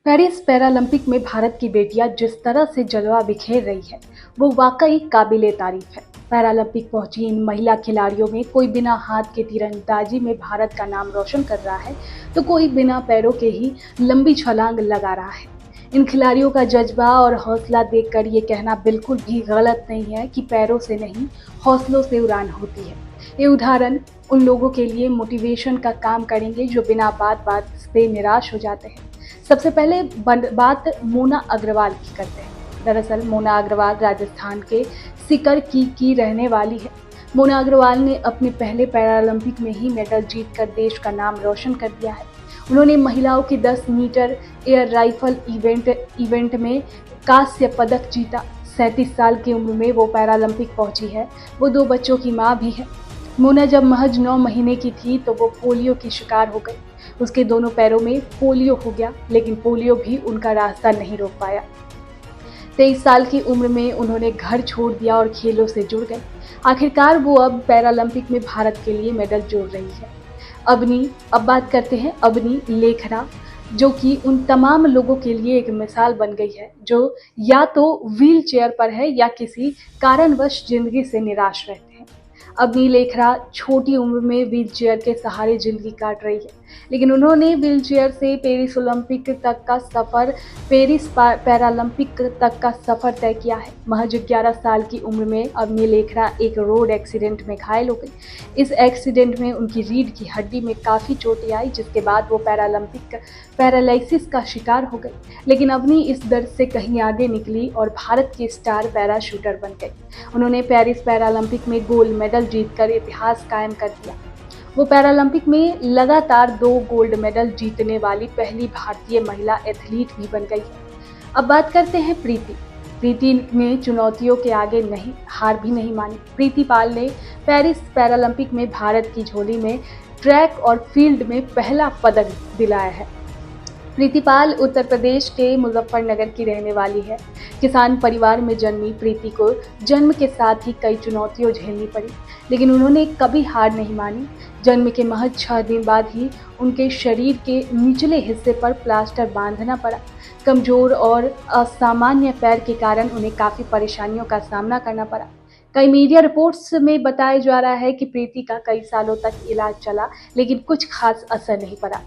Paris Paralympic में भारत की बेटियां जिस तरह से जलवा बिखेर रही है वो वाकई काबिले तारीफ है। पैरालंपिक पहुंची इन महिला खिलाड़ियों में कोई बिना हाथ के तीरंदाजी में भारत का नाम रोशन कर रहा है तो कोई बिना पैरों के ही लंबी छलांग लगा रहा है। इन खिलाड़ियों का जज्बा और हौसला देखकर ये कहना बिल्कुल भी गलत नहीं है कि पैरों से नहीं हौसलों से उड़ान होती है। ये उदाहरण उन लोगों के लिए मोटिवेशन का काम करेंगे जो बिना बात से निराश हो जाते हैं। सबसे पहले बात मोना अग्रवाल की करते हैं। दरअसल मोना अग्रवाल राजस्थान के सीकर की रहने वाली है। मोना अग्रवाल ने अपने पहले पैरालंपिक में ही मेडल जीतकर देश का नाम रोशन कर दिया है। उन्होंने महिलाओं की 10 मीटर एयर राइफल इवेंट में कांस्य पदक जीता। 37 साल की उम्र में वो पैरालंपिक पहुंची है। वो 2 बच्चों की मां भी है। मोना जब महज 9 महीने की थी तो वो पोलियो की शिकार हो गई। उसके दोनों पैरों में पोलियो हो गया, लेकिन पोलियो भी उनका रास्ता नहीं रोक पाया। 23 साल की उम्र में उन्होंने घर छोड़ दिया और खेलों से जुड़ गए। आखिरकार वो अब पैरालंपिक में भारत के लिए मेडल जोड़ रही है। अब बात करते हैं अबनी लेखरा, जो कि उन तमाम लोगों के लिए एक मिसाल बन गई है जो या तो व्हील चेयर पर है या किसी कारणवश जिंदगी से निराश रहते हैं। अबनी लेखरा छोटी उम्र में व्हील चेयर के सहारे जिंदगी काट रही है, लेकिन उन्होंने व्हील चेयर से पेरिस पैरालंपिक तक का सफर तय किया है। महज 11 साल की उम्र में अबनी लेखरा एक रोड एक्सीडेंट में घायल हो गई। इस एक्सीडेंट में उनकी रीढ़ की हड्डी में काफ़ी चोटें आई, जिसके बाद वो पैरालिसिस का शिकार हो गई। लेकिन अबनी इस दर्द से कहीं आगे निकली और भारत की स्टार पैराशूटर बन गई। उन्होंने पेरिस पैरालंपिक में गोल्ड मेडल जीतकर इतिहास कायम कर दिया। वो पैरालंपिक में लगातार 2 गोल्ड मेडल जीतने वाली पहली भारतीय महिला एथलीट भी बन गई है। अब बात करते हैं प्रीति ने चुनौतियों के आगे हार भी नहीं मानी। प्रीति पाल ने पेरिस पैरालंपिक में भारत की झोली में ट्रैक और फील्ड में पहला पदक दिलाया है। प्रीति पाल उत्तर प्रदेश के मुजफ्फरनगर की रहने वाली है। किसान परिवार में जन्मी प्रीति को जन्म के साथ ही कई चुनौतियां झेलनी पड़ी, लेकिन उन्होंने कभी हार नहीं मानी। जन्म के महज 6 दिन बाद ही उनके शरीर के निचले हिस्से पर प्लास्टर बांधना पड़ा। कमजोर और असामान्य पैर के कारण उन्हें काफ़ी परेशानियों का सामना करना पड़ा। कई मीडिया रिपोर्ट्स में बताया जा रहा है कि प्रीति का कई सालों तक इलाज चला, लेकिन कुछ खास असर नहीं पड़ा।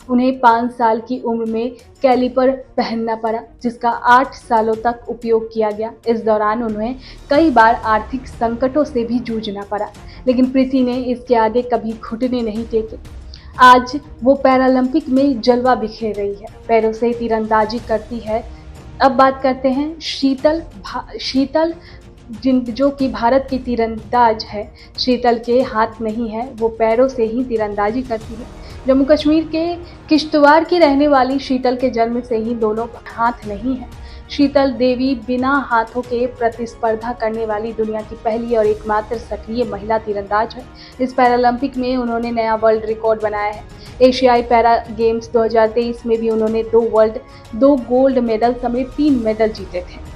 उन्हें 5 साल की उम्र में कैलिपर पहनना पड़ा, जिसका 8 सालों तक उपयोग किया गया। इस दौरान उन्हें कई बार आर्थिक संकटों से भी जूझना पड़ा, लेकिन प्रीति ने इसके आगे कभी घुटने नहीं टेके। आज वो पैरालंपिक में जलवा बिखेर रही है, पैरों से तीरंदाजी करती है। अब बात करते हैं शीतल जो कि भारत की तीरंदाज है। शीतल के हाथ नहीं है, वो पैरों से ही तीरंदाजी करती है। जम्मू कश्मीर के किश्तवाड़ की रहने वाली शीतल के जन्म से ही दोनों हाथ नहीं है। शीतल देवी बिना हाथों के प्रतिस्पर्धा करने वाली दुनिया की पहली और एकमात्र सक्रिय महिला तीरंदाज है। इस पैरालंपिक में उन्होंने नया वर्ल्ड रिकॉर्ड बनाया है। एशियाई पैरा गेम्स 2023 में भी उन्होंने 2 गोल्ड मेडल समेत 3 मेडल जीते थे।